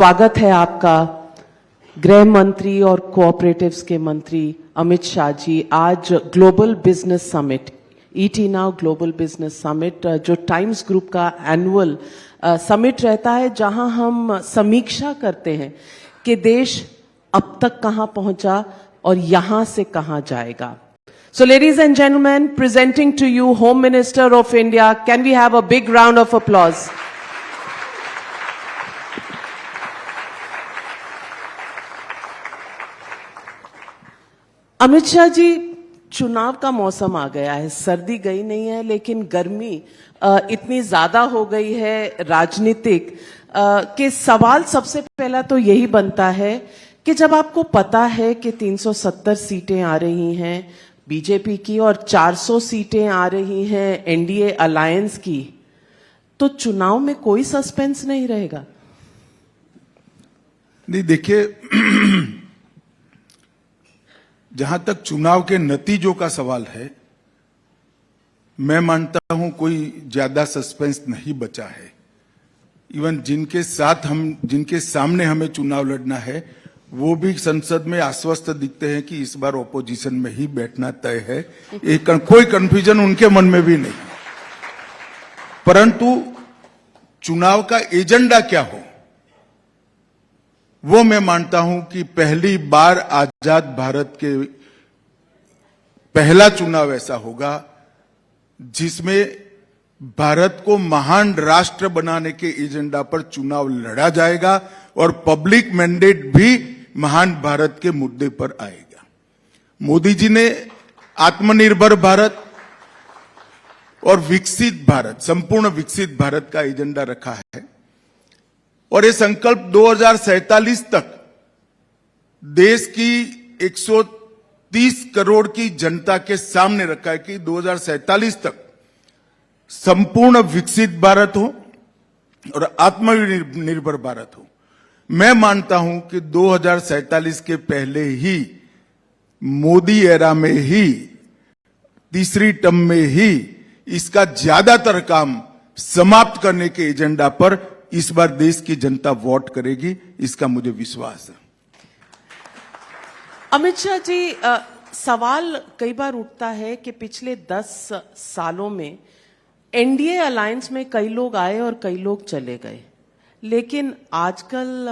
स्वागत है आपका गृह मंत्री और कोऑपरेटिव्स के मंत्री अमित शाह जी। आज global business summit, ET now global business summit, जो टाइम्स ग्रुप का एनुअल समिट रहता है, जहां हम समीक्षा करते हैं कि देश अब तक कहां पहुंचा और यहां से कहां जाएगा। So ladies and gentlemen, presenting to you Home Minister of India, can we have a big round of applause? Amit Shah ji, चुनाव का मौसम आ गया है, सर्दी गई नहीं है, लेकिन गर्मी इतनी ज्यादा हो गई है राजनीतिक कि सवाल सबसे पहला तो यही बनता है कि जब आपको पता है कि 370 सीटें आ रही हैं बीजेपी की और 400 सीटें आ रही हैं एनडीए अलायंस की, तो चुनाव में कोई सस्पेंस नहीं रहेगा? नहीं, देखिए, जहां तक चुनाव के नतीजों का सवाल है, मैं मानता हूं कोई ज्यादा सस्पेंस नहीं बचा है। इवन जिनके सामने हमें चुनाव लड़ना है, वो भी संसद में आश्वस्त दिखते हैं कि इस बार ओपोजिशन में ही बैठना तय है। कोई कंफ्यूजन उनके मन में भी नहीं। परंतु चुनाव का एजेंडा क्या हो, वो मैं मानता हूं कि पहली बार आजाद भारत के पहला चुनाव ऐसा होगा जिसमें भारत को महान राष्ट्र बनाने के एजेंडा पर चुनाव लड़ा जाएगा और पब्लिक मैंडेट भी महान भारत के मुद्दे पर आएगा। मोदी जी ने आत्मनिर्भर भारत और विकसित भारत, संपूर्ण विकसित भारत का एजेंडा रखा है और ये संकल्प 2047 तक देश की 130 करोड़ की जनता के सामने रखा है कि 2047 तक संपूर्ण विकसित भारत हो और आत्मनिर्भर भारत हो। मैं मानता हूं कि 2047 के पहले ही, मोदी एरा में ही, तीसरी टर्म में ही इसका ज्यादातर काम समाप्त करने के एजेंडा पर इस बार देश की जनता वोट करेगी, इसका मुझे विश्वास है। अमित शाह जी, सवाल कई बार उठता है कि पिछले 10 सालों में एनडीए अलायंस में कई लोग आए और कई लोग चले गए, लेकिन आजकल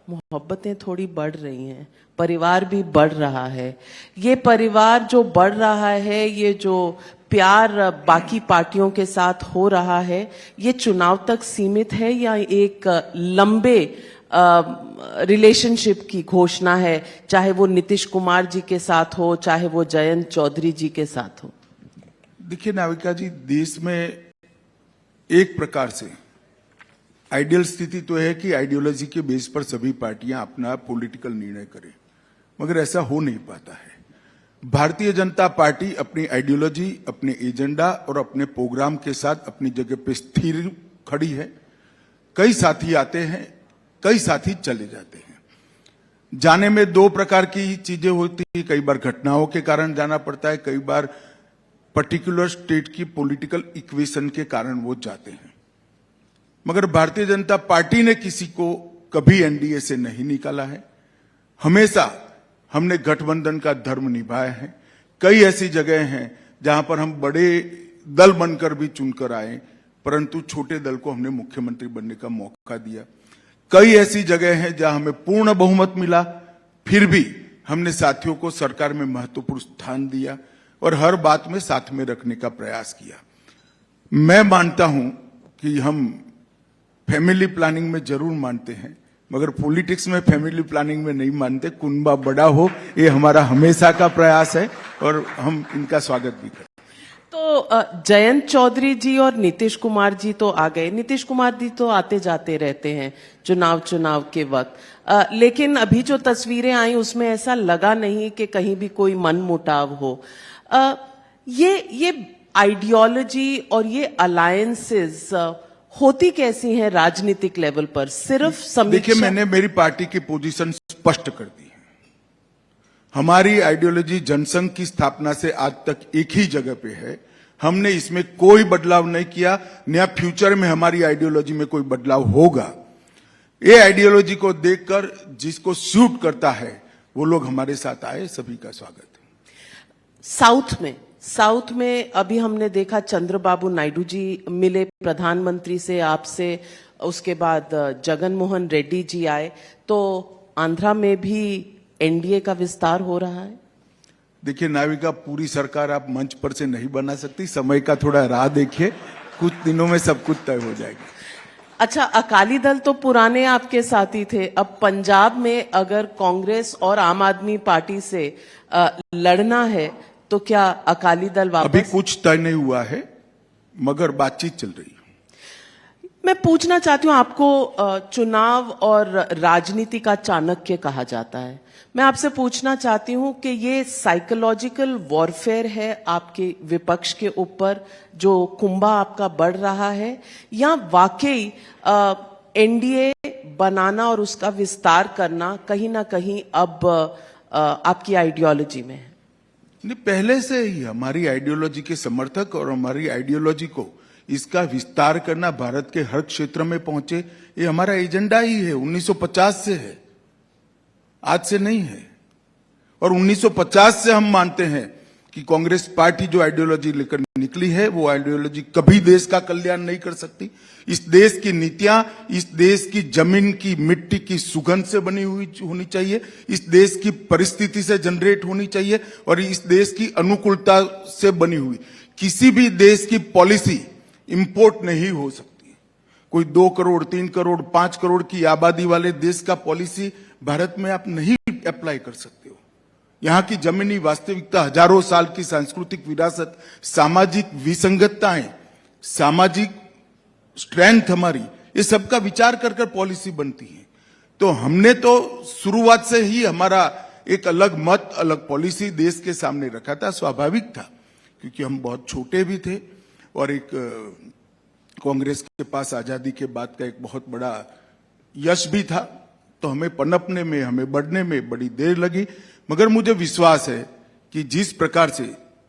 मोहब्बतें थोड़ी बढ़ रही हैं, परिवार भी बढ़ रहा है। ये परिवार जो बढ़ रहा है, ये जो प्यार बाकी पार्टियों के साथ हो रहा है, ये चुनाव तक सीमित है या एक लंबे रिलेशनशिप की घोषणा है, चाहे वो नीतीश कुमार जी के साथ हो, चाहे वो जयंत चौधरी जी के साथ हो? देखिए नाविका जी, देश में एक प्रकार से आइडियल स्थिति तो है कि आइडियोलॉजी के बेस पर सभी पार्टियां अपना पॉलिटिकल निर्णय करें, मगर ऐसा हो नहीं पाता है। भारतीय जनता पार्टी अपनी आइडियोलॉजी, अपने एजेंडा और अपने प्रोग्राम के साथ अपनी जगह पे स्थिर खड़ी है। कई साथी आते हैं, कई साथी चले जाते हैं। जाने में दो प्रकार की चीजें होती है, कई बार घटनाओं के कारण जाना पड़ता है, कई बार पर्टिकुलर स्टेट की पॉलिटिकल इक्वेशन के कारण वो जाते हैं। मगर भारतीय जनता पार्टी ने किसी को कभी एनडीए से नहीं निकाला है। हमेशा हमने गठबंधन का धर्म निभाया है। कई ऐसी जगह हैं जहां पर हम बड़े दल बनकर भी चुनकर आए, परंतु छोटे दल को हमने मुख्यमंत्री बनने का मौका दिया। कई ऐसी जगह हैं जहां हमें पूर्ण बहुमत मिला, फिर भी हमने साथियों को सरकार में महत्वपूर्ण स्थान दिया और हर बात में साथ में रखने का प्रयास किया। मैं मानता हूं कि हम फैमिली प्लानिंग में जरूर मानते हैं, मगर पॉलिटिक्स में फैमिली प्लानिंग में नहीं मानते। कुनबा बड़ा हो, ये हमारा हमेशा का प्रयास है और हम इनका स्वागत भी करते। तो जयंत चौधरी जी और नीतीश कुमार जी तो आ गए। नीतीश कुमार जी तो आते जाते रहते हैं चुनाव के वक्त, लेकिन अभी जो तस्वीरें आई उसमें ऐसा लगा नहीं कि कहीं भी कोई मनमुटाव हो। ये आइडियोलॉजी और ये अलायंसेस होती कैसी हैं राजनीतिक लेवल पर? सिर्फ समीक्षा? देखिए, मैंने मेरी पार्टी की पोजीशन स्पष्ट कर दी है। हमारी आइडियोलॉजी जनसंघ की स्थापना से आज तक एक ही जगह पे है। हमने इसमें कोई बदलाव नहीं किया, नया फ्यूचर में हमारी आइडियोलॉजी में कोई बदलाव होगा ये आइडियोलॉजी को देखकर जिसको सूट करता है वो लोग हमारे साथ आए, सभी का स्वागत है। साउथ में अभी हमने देखा चंद्रबाबू नायडू जी मिले प्रधानमंत्री से, आपसे, उसके बाद जगन मोहन रेड्डी जी आए, तो आंध्रा में भी एनडीए का विस्तार हो रहा है। देखिए नाविका, पूरी सरकार आप मंच पर से नहीं बना सकती, समय का थोड़ा राह देखिए, कुछ दिनों में सब कुछ तय हो जाएगा। अच्छा, अकाली दल तो पुराने आपके साथी थे, अब पंजाब में अगर कांग्रेस और आम आदमी पार्टी से लड़ना है तो क्या अकाली दल वापस? अभी कुछ तय नहीं हुआ है, मगर बातचीत चल रही है। मैं पूछना चाहती हूं, आपको चुनाव और राजनीति का चाणक्य कहा जाता है। मैं आपसे पूछना चाहती हूं कि ये साइकोलॉजिकल वॉरफेयर है आपके विपक्ष के ऊपर, जो कुंभा आपका बढ़ रहा है, या वाकई एनडीए बनाना और उसका विस्तार करना कहीं ना कहीं अब आपकी आइडियोलॉजी में है? नहीं, पहले से ही हमारी आइडियोलॉजी के समर्थक और हमारी आइडियोलॉजी को इसका विस्तार करना, भारत के हर क्षेत्र में पहुंचे, ये हमारा एजेंडा ही है। 1950 से है, आज से नहीं है। और 1950 से हम मानते हैं कि कांग्रेस पार्टी जो आइडियोलॉजी लेकर निकली है, वो आइडियोलॉजी कभी देश का कल्याण नहीं कर सकती। इस देश की नीतियां इस देश की जमीन की मिट्टी की सुगंध से बनी हुई होनी चाहिए, इस देश की परिस्थिति से जनरेट होनी चाहिए और इस देश की अनुकूलता से बनी हुई। किसी भी देश की पॉलिसी इंपोर्ट नहीं हो सकती। कोई 2 करोड़, 3 करोड़, 5 करोड़ की आबादी वाले देश का पॉलिसी भारत में आप नहीं अप्लाई कर सकते हो। यहां की जमीनी वास्तविकता, हजारों साल की सांस्कृतिक विरासत, सामाजिक विसंगतताएं, सामाजिक स्ट्रेंथ हमारी, ये सबका विचार कर कर पॉलिसी बनती है। तो हमने तो शुरुआत से ही हमारा एक अलग मत, अलग पॉलिसी देश के सामने रखा था। स्वाभाविक था, क्योंकि हम बहुत छोटे भी थे और एक कांग्रेस के पास आजादी के बाद का एक बहुत बड़ा यश भी था। तो हमें पनपने में, हमें बढ़ने में बड़ी देर लगी, मगर मुझे विश्वास है कि जिस प्रकार से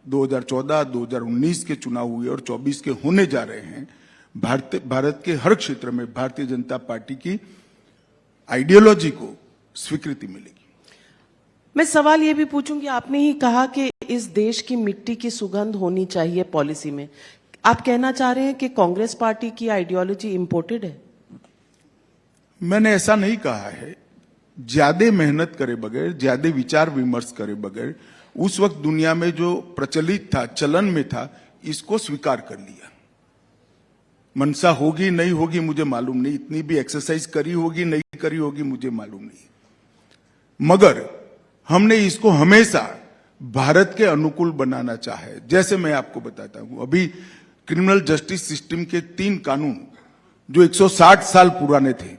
2014, 2019 के चुनाव हुए और 24 के होने जा रहे हैं, भारत के हर क्षेत्र में भारतीय जनता पार्टी की आइडियोलॉजी को स्वीकृति मिलेगी। मैं सवाल ये भी पूछूंगी, आपने ही कहा कि इस देश की मिट्टी की सुगंध होनी चाहिए पॉलिसी में। आप कहना चाह रहे हैं कि कांग्रेस पार्टी की आइडियोलॉजी इंपोर्टेड है? मैंने ऐसा नहीं कहा है। ज्यादा मेहनत करे बगैर, ज्यादा विचार विमर्श करे बगैर, उस वक्त दुनिया में जो प्रचलित था, चलन में था, इसको स्वीकार कर लिया। मनसा होगी नहीं होगी मुझे मालूम नहीं, इतनी भी एक्सरसाइज करी होगी नहीं करी होगी मुझे मालूम नहीं, मगर हमने इसको हमेशा भारत के अनुकूल बनाना चाहा है। जैसे मैं आपको बताता हूं, अभी क्रिमिनल जस्टिस सिस्टम के 3 कानून जो 160 साल पुराने थे,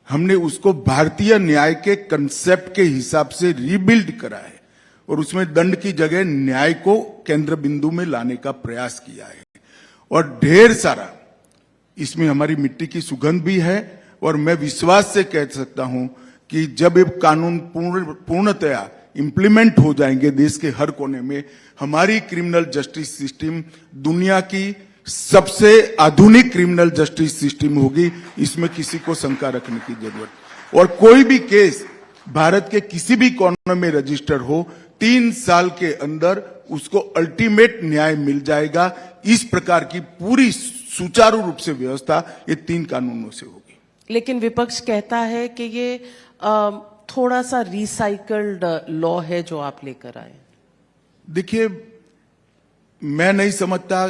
हमने उसको भारतीय न्याय के कंसेप्ट के हिसाब से रीबिल्ड करा है और उसमें दंड की जगह न्याय को केंद्र बिंदु में लाने का प्रयास किया है। और ढेर सारा इसमें हमारी मिट्टी की सुगंध भी है। और मैं विश्वास से कह सकता हूं कि जब ये कानून पूर्णतया इंप्लीमेंट हो जाएंगे देश के हर कोने में, हमारी क्रिमिनल जस्टिस सिस्टम दुनिया की सबसे आधुनिक क्रिमिनल जस्टिस सिस्टम होगी। इसमें किसी को शंका रखने की जरूरत। और कोई भी केस भारत के किसी भी कॉर्नर में रजिस्टर हो, 3 साल के अंदर उसको अल्टीमेट न्याय मिल जाएगा। इस प्रकार की पूरी सुचारू रूप से व्यवस्था ये 3 कानूनों से होगी। लेकिन विपक्ष कहता है कि ये थोड़ा सा रिसाइकल्ड लॉ है जो आप लेकर आए। देखिए, मैं नहीं समझता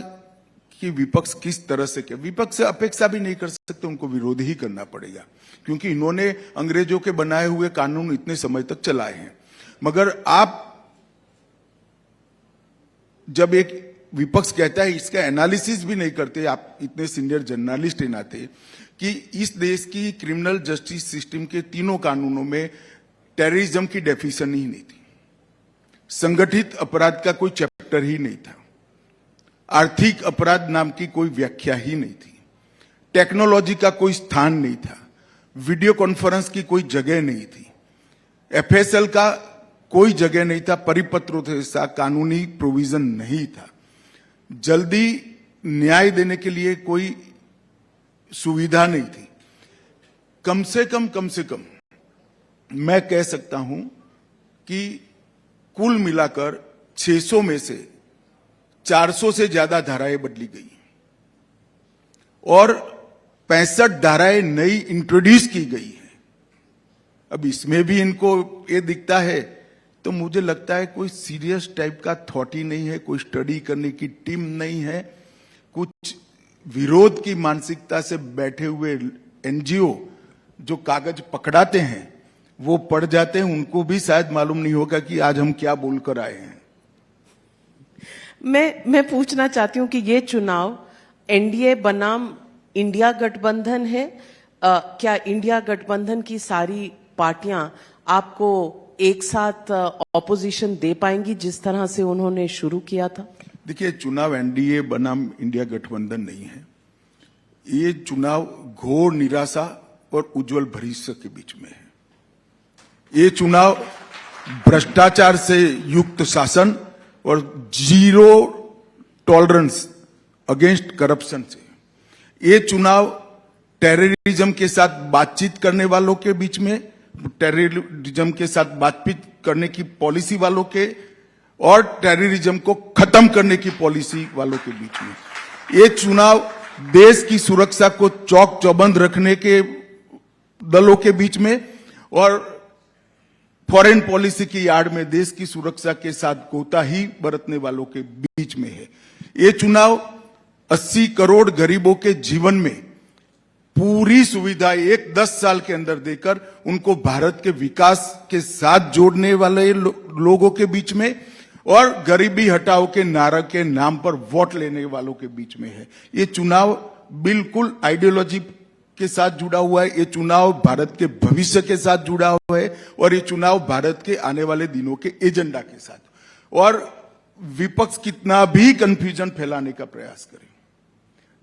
कि विपक्ष किस तरह से, क्या विपक्ष से अपेक्षा भी नहीं कर सकते, उनको विरोध ही करना पड़ेगा, क्योंकि इन्होंने अंग्रेजों के बनाए हुए कानून इतने समय तक चलाए हैं। मगर आप जब एक विपक्ष कहता है, इसका एनालिसिस भी नहीं करते, आप इतने सीनियर जर्नलिस्ट हैं नाते, कि इस देश की क्रिमिनल जस्टिस सिस्टम के 3 कानूनों में टेररिज्म की डेफिनेशन ही नहीं थी, संगठित अपराध का कोई चैप्टर ही नहीं था, आर्थिक अपराध नाम की कोई व्याख्या ही नहीं थी, टेक्नोलॉजी का कोई स्थान नहीं था, वीडियो कॉन्फ्रेंस की कोई जगह नहीं थी, एफएसएल का कोई जगह नहीं था, परिपत्रों जैसा कानूनी प्रोविजन नहीं था, जल्दी न्याय देने के लिए कोई सुविधा नहीं थी। कम से कम मैं कह सकता हूं कि कुल मिलाकर 600 में से 400 से ज्यादा धाराएं बदली गई और 65 धाराएं नई इंट्रोड्यूस की गई है। अब इसमें भी इनको ये दिखता है तो मुझे लगता है कोई सीरियस टाइप का थॉट ही नहीं है, कोई स्टडी करने की टीम नहीं है, कुछ विरोध की मानसिकता से बैठे हुए एनजीओ जो कागज पकड़ाते हैं वो पढ़ जाते हैं, उनको भी शायद मालूम नहीं होगा कि आज हम क्या बोलकर आए हैं। मैं पूछना चाहती हूं कि ये चुनाव एनडीए बनाम इंडिया गठबंधन है। क्या इंडिया गठबंधन की सारी पार्टियां आपको एक साथ ऑपोजिशन दे पाएंगी जिस तरह से उन्होंने शुरू किया था? देखिए, चुनाव एनडीए बनाम इंडिया गठबंधन नहीं है। ये चुनाव घोर निराशा और उज्जवल भविष्य के बीच में है। ये चुनाव भ्रष्टाचार से युक्त शासन और जीरो टॉलरेंस अगेंस्ट करप्शन से, ये चुनाव टेररिज्म के साथ बातचीत करने वालों के बीच में, टेररिज्म के साथ बातचीत करने की पॉलिसी वालों के और टेररिज्म को खत्म करने की पॉलिसी वालों के बीच में। ये चुनाव देश की सुरक्षा को चौक चौबंद रखने के दलों के बीच में और फॉरेन पॉलिसी की आड़ में देश की सुरक्षा के साथ कोताही बरतने वालों के बीच में है। ये चुनाव 80 करोड़ गरीबों के जीवन में पूरी सुविधा एक 10 साल के अंदर देकर उनको भारत के विकास के साथ जोड़ने वाले लोगों के बीच में और गरीबी हटाओ के नारा के नाम पर वोट लेने वालों के बीच में है। ये चुनाव बिल्कुल आइडियोलॉजी के साथ जुड़ा हुआ है। ये चुनाव भारत के भविष्य के साथ जुड़ा हुआ है और ये चुनाव भारत के आने वाले दिनों के एजेंडा के साथ। और विपक्ष कितना भी कंफ्यूजन फैलाने का प्रयास करे,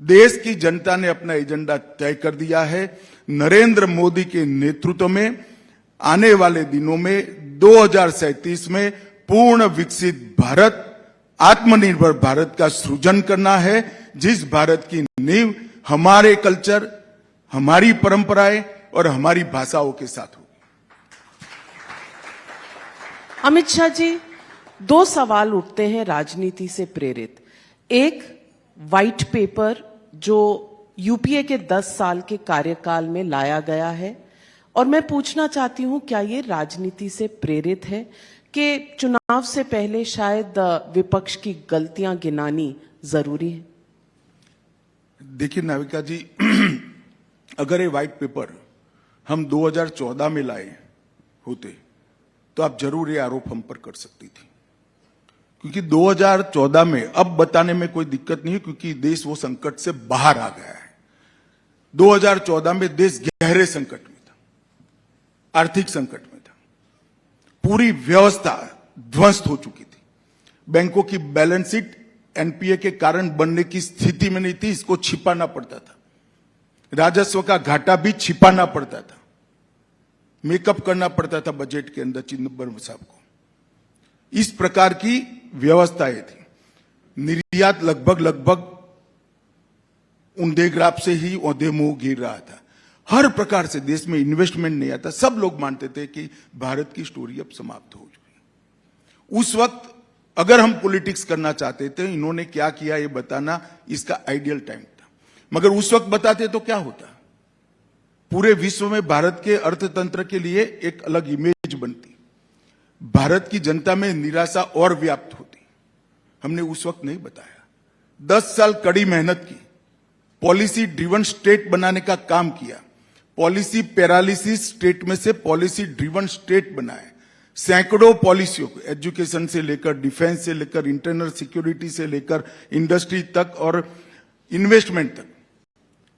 देश की जनता ने अपना एजेंडा तय कर दिया है। नरेंद्र मोदी के नेतृत्व में आने वाले दिनों में 2037 में पूर्ण विकसित भारत, आत्मनिर्भर भारत का सृजन करना है, जिस भारत की नींव हमारे कल्चर, हमारी परंपराएं और हमारी भाषाओं के साथ होगी। अमित शाह जी, 2 सवाल उठते हैं राजनीति से प्रेरित। एक, व्हाइट पेपर जो यूपीए के 10 साल के कार्यकाल में लाया गया है, और मैं पूछना चाहती हूं क्या ये राजनीति से प्रेरित है कि चुनाव से पहले शायद विपक्ष की गलतियां गिनानी जरूरी है? देखिए नाविका जी, अगर ये व्हाइट पेपर हम 2014 में लाए होते तो आप जरूर ये आरोप हम पर कर सकती थी, क्योंकि 2014 में अब बताने में कोई दिक्कत नहीं है क्योंकि देश वो संकट से बाहर आ गया है। 2014 में देश गहरे संकट में था, आर्थिक संकट में था, पूरी व्यवस्था ध्वस्त हो चुकी थी, बैंकों की बैलेंस शीट एनपीए के कारण बनने की स्थिति में नहीं थी, इसको छिपाना पड़ता था, राजस्व का घाटा भी छिपाना पड़ता था, मेकअप करना पड़ता था बजट के अंदर चिदंबरम साहब को। इस प्रकार की व्यवस्थाएं थी। निर्यात लगभग ऊंधे ग्राफ से ही औंधे मुंह गिर रहा था। हर प्रकार से देश में इन्वेस्टमेंट नहीं आता। सब लोग मानते थे कि भारत की स्टोरी अब समाप्त हो चुकी। उस वक्त अगर हम पॉलिटिक्स करना चाहते थे, इन्होंने क्या किया ये बताना इसका आइडियल टाइम था, मगर उस वक्त बताते तो क्या होता, पूरे विश्व में भारत के अर्थतंत्र के लिए एक अलग इमेज बनती, भारत की जनता में निराशा और व्याप्त होती। हमने उस वक्त नहीं बताया। 10 साल कड़ी मेहनत की, पॉलिसी ड्रिवन स्टेट बनाने का काम किया, पॉलिसी पैरालिसिस स्टेट में से पॉलिसी ड्रिवन स्टेट बनाए, सैकड़ों पॉलिसियों को, एजुकेशन से लेकर डिफेंस से लेकर इंटरनल सिक्योरिटी से लेकर इंडस्ट्री तक और इन्वेस्टमेंट तक,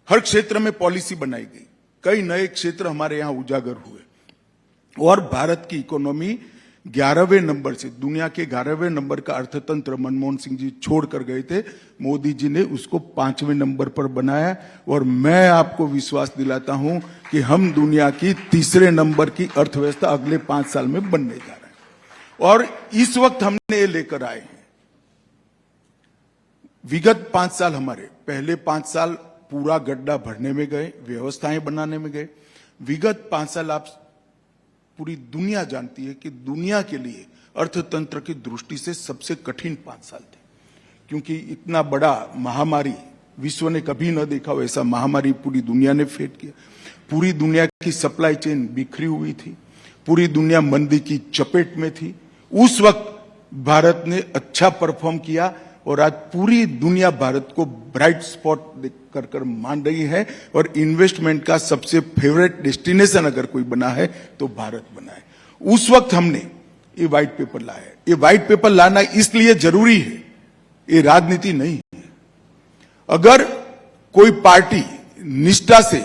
हर क्षेत्र में पॉलिसी बनाई गई। कई नए क्षेत्र हमारे यहां उजागर हुए और भारत की इकोनॉमी 11वें नंबर से, दुनिया के 11वें नंबर का अर्थतंत्र मनमोहन सिंह जी छोड़कर गए थे, मोदी जी ने उसको 5वें नंबर पर बनाया। और मैं आपको विश्वास दिलाता हूं कि हम दुनिया की 3रे नंबर की अर्थव्यवस्था अगले 5 साल में बनने जा रहे हैं। और इस वक्त हमने ये लेकर आए हैं। विगत 5 साल हमारे, पहले 5 साल पूरा गड्ढा भरने में गए, व्यवस्थाएं बनाने में गए। विगत 5 साल आप पूरी दुनिया जानती है कि दुनिया के लिए अर्थतंत्र की दृष्टि से सबसे कठिन 5 साल थे, क्योंकि इतना बड़ा महामारी विश्व ने कभी न देखा हो ऐसा महामारी पूरी दुनिया ने फेस किया। पूरी दुनिया की सप्लाई चेन बिखरी हुई थी, पूरी दुनिया मंदी की चपेट में थी। उस वक्त भारत ने अच्छा परफॉर्म किया और आज पूरी दुनिया भारत को ब्राइट स्पॉट कर मान रही है और इन्वेस्टमेंट का सबसे फेवरेट डेस्टिनेशन अगर कोई बना है तो भारत बना है। उस वक्त हमने ये व्हाइट पेपर लाया है। ये व्हाइट पेपर लाना इसलिए जरूरी है, ये राजनीति नहीं है। अगर कोई पार्टी निष्ठा से,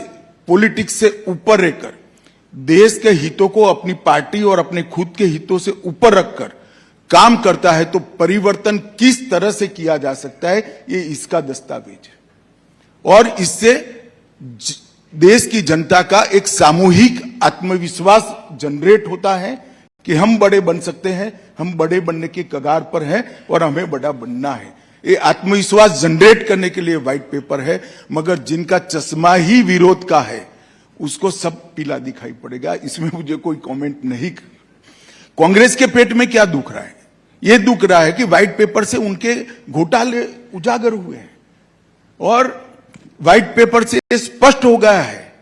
पॉलिटिक्स से ऊपर रहकर देश के हितों को अपनी पार्टी और अपने खुद के हितों से ऊपर रखकर काम करता है तो परिवर्तन किस तरह से किया जा सकता है, ये इसका दस्तावेज है। और इससे देश की जनता का एक सामूहिक आत्मविश्वास जनरेट होता है कि हम बड़े बन सकते हैं, हम बड़े बनने के कगार पर हैं और हमें बड़ा बनना है। ये आत्मविश्वास जनरेट करने के लिए व्हाइट पेपर है, मगर जिनका चश्मा ही विरोध का है उसको सब पीला दिखाई पड़ेगा। इसमें मुझे कोई कमेंट नहीं। कांग्रेस के पेट में क्या दुख रहा है? ये दुख रहा है कि व्हाइट पेपर से उनके घोटाले उजागर हुए हैं और व्हाइट पेपर से स्पष्ट हो गया है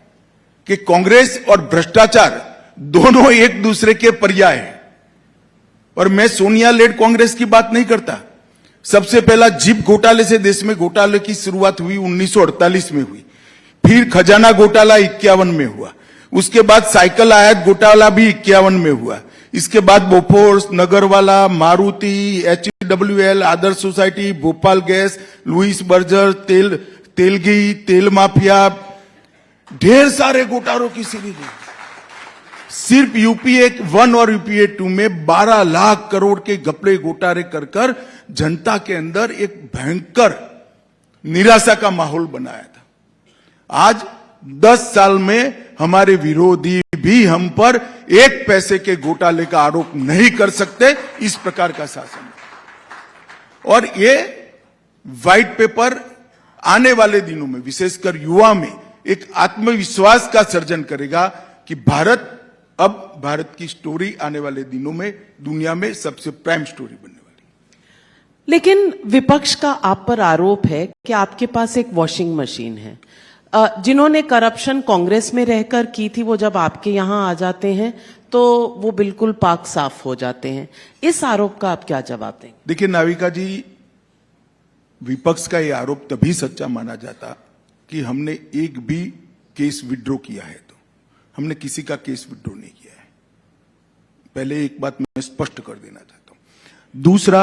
कि कांग्रेस और भ्रष्टाचार दोनों एक दूसरे के पर्याय हैं। और मैं सोनिया लेड कांग्रेस की बात नहीं करता। सबसे पहला जीप घोटाले से देश में घोटाले की शुरुआत हुई 1948 में हुई, फिर खजाना घोटाला 51 में हुआ, उसके बाद साइकिल आयात घोटाला भी 51 में हुआ, इसके बाद Bofors, Nagarwala, Maruti, HWL, Adarsh society, Bhopal gas, Louis Berger, Telgi, तेल माफिया, ढेर सारे घोटालों की सीरीज है। सिर्फ यूपीए 1 और यूपीए 2 में 12 लाख करोड़ के घपले घोटाले कर जनता के अंदर एक भयंकर निराशा का माहौल बनाया था। आज 10 साल में हमारे विरोधी भी हम पर 1 पैसे के घोटाले का आरोप नहीं कर सकते, इस प्रकार का शासन है। और ये व्हाइट पेपर आने वाले दिनों में विशेषकर युवा में एक आत्मविश्वास का सर्जन करेगा कि भारत की स्टोरी आने वाले दिनों में दुनिया में सबसे प्राइम स्टोरी बनने वाली। लेकिन विपक्ष का आप पर आरोप है कि आपके पास एक वॉशिंग मशीन है। जिन्होंने करप्शन कांग्रेस में रहकर की थी, वो जब आपके यहां आ जाते हैं तो वो बिल्कुल पाक साफ हो जाते हैं। इस आरोप का आप क्या जवाब देंगे? देखिए नाविका जी, विपक्ष का यह आरोप तभी सच्चा माना जाता कि हमने एक भी केस विड्रॉ किया है। तो हमने किसी का केस विड्रॉ नहीं किया है। पहले एक बात मैं स्पष्ट कर देना चाहता हूं। दूसरा,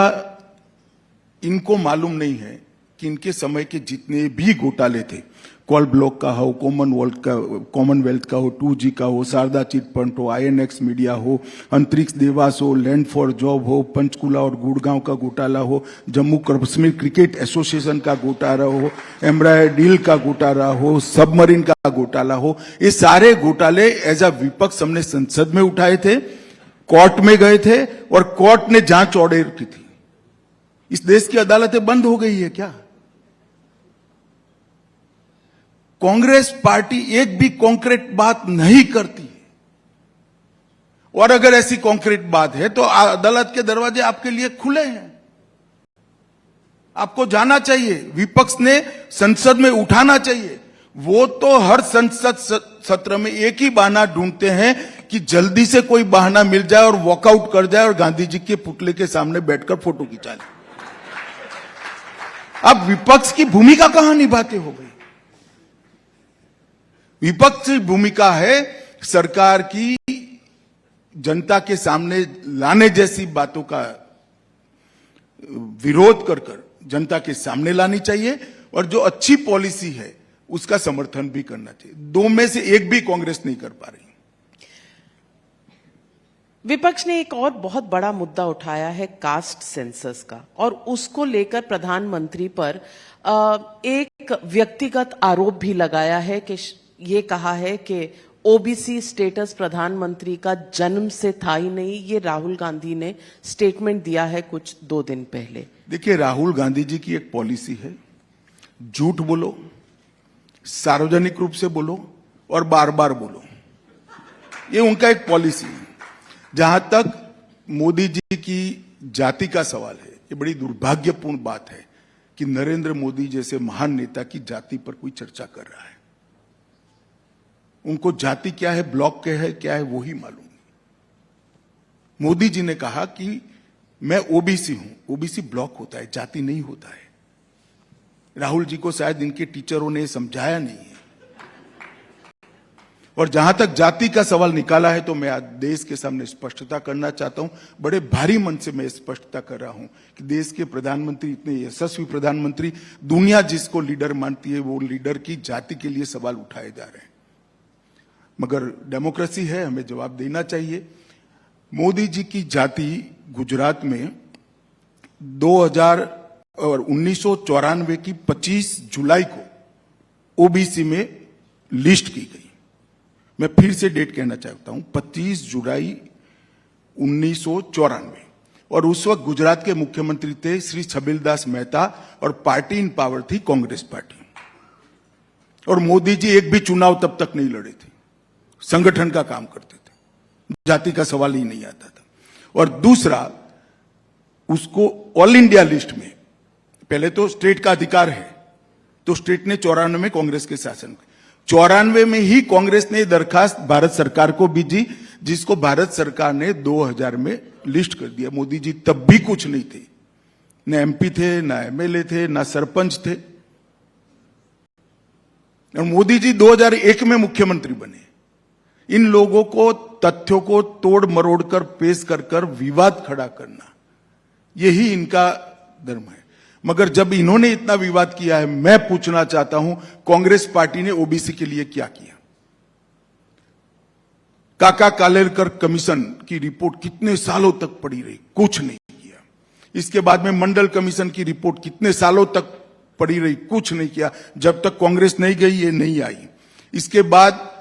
इनको मालूम नहीं है कि इनके समय के जितने भी घोटाले थे, कॉल ब्लॉक का हो, कॉमनवेल्थ का हो, 2G का हो, शारदा चिट फंड हो, INX मीडिया हो, अंतरिक्ष देवास हो, लैंड फॉर जॉब हो, पंचकुला और गुड़गांव का घोटाला हो, जम्मू कश्मीर क्रिकेट एसोसिएशन का घोटाला हो, एम्ब्रायर डील का घोटाला हो, सबमरीन का घोटाला हो, ये सारे घोटाले एज अ विपक्ष हमने संसद में उठाए थे, कोर्ट में गए थे और कोर्ट ने जांच ऑर्डर की थी। इस देश की अदालतें बंद हो गई है क्या? कांग्रेस पार्टी एक भी कॉन्क्रीट बात नहीं करती है, और अगर ऐसी कॉन्क्रीट बात है तो अदालत के दरवाजे आपके लिए खुले हैं। आपको जाना चाहिए, विपक्ष ने संसद में उठाना चाहिए। वो तो हर संसद सत्र में एक ही बहाना ढूंढते हैं कि जल्दी से कोई बहाना मिल जाए और वॉकआउट कर जाए और गांधी जी के पुतले के सामने बैठकर फोटो खिंचा ले। अब विपक्ष की भूमिका कहां निभाते हो गई? विपक्ष की भूमिका है सरकार की जनता के सामने लाने जैसी बातों का विरोध कर जनता के सामने लानी चाहिए, और जो अच्छी पॉलिसी है उसका समर्थन भी करना चाहिए। दो में से एक भी कांग्रेस नहीं कर पा रही। विपक्ष ने एक और बहुत बड़ा मुद्दा उठाया है कास्ट सेंसस का, और उसको लेकर प्रधानमंत्री पर एक व्यक्तिगत आरोप भी लगाया है कि ये कहा है कि ओबीसी स्टेटस प्रधानमंत्री का जन्म से था ही नहीं। ये राहुल गांधी ने स्टेटमेंट दिया है कुछ 2 दिन पहले। देखिए, राहुल गांधी जी की एक पॉलिसी है, झूठ बोलो, सार्वजनिक रूप से बोलो और बार बार बोलो। ये उनका एक पॉलिसी है। जहां तक मोदी जी की जाति का सवाल है, ये बड़ी दुर्भाग्यपूर्ण बात है कि नरेंद्र मोदी जैसे महान नेता की जाति पर कोई चर्चा कर रहा है। उनको जाति क्या है, ब्लॉक क्या है वो ही मालूम नहीं। मोदी जी ने कहा कि मैं ओबीसी हूं। ओबीसी ब्लॉक होता है, जाति नहीं होता है। राहुल जी को शायद इनके टीचरों ने समझाया नहीं है। और जहां तक जाति का सवाल निकाला है, तो मैं आज देश के सामने स्पष्टता करना चाहता हूं। बड़े भारी मन से मैं स्पष्टता कर रहा हूं कि देश के प्रधानमंत्री, इतने यशस्वी प्रधानमंत्री, दुनिया जिसको लीडर मानती है, वो लीडर की जाति के लिए सवाल उठाए जा रहे हैं। मगर डेमोक्रेसी है, हमें जवाब देना चाहिए। मोदी जी की जाति गुजरात में 1994 की 25 जुलाई को ओबीसी में लिस्ट की गई। मैं फिर से डेट कहना चाहता हूं, 25 जुलाई 1994। और उस वक्त गुजरात के मुख्यमंत्री थे श्री छबिलदास मेहता और पार्टी इन पावर थी कांग्रेस पार्टी। और मोदी जी एक भी चुनाव तब तक नहीं लड़े थे, संगठन का काम करते थे, जाति का सवाल ही नहीं आता था। और दूसरा, उसको ऑल इंडिया लिस्ट में, पहले तो स्टेट का अधिकार है, तो स्टेट ने 94 में कांग्रेस के शासन, 94 में ही कांग्रेस ने दरखास्त भारत सरकार को भेजी, जिसको भारत सरकार ने 2000 में लिस्ट कर दिया। मोदी जी तब भी कुछ नहीं थे, न एमपी थे, न एमएलए थे, न सरपंच थे। और मोदी जी 2001 में मुख्यमंत्री बने। इन लोगों को तथ्यों को तोड़ मरोड़ कर पेश कर विवाद खड़ा करना, यही इनका धर्म है। मगर जब इन्होंने इतना विवाद किया है, मैं पूछना चाहता हूं, कांग्रेस पार्टी ने ओबीसी के लिए क्या किया? काका कालेलकर कमीशन की रिपोर्ट कितने सालों तक पड़ी रही, कुछ नहीं किया। इसके बाद में मंडल कमीशन की रिपोर्ट कितने सालों तक पड़ी रही, कुछ नहीं किया। जब तक कांग्रेस नहीं गई, ये नहीं आई। इसके बाद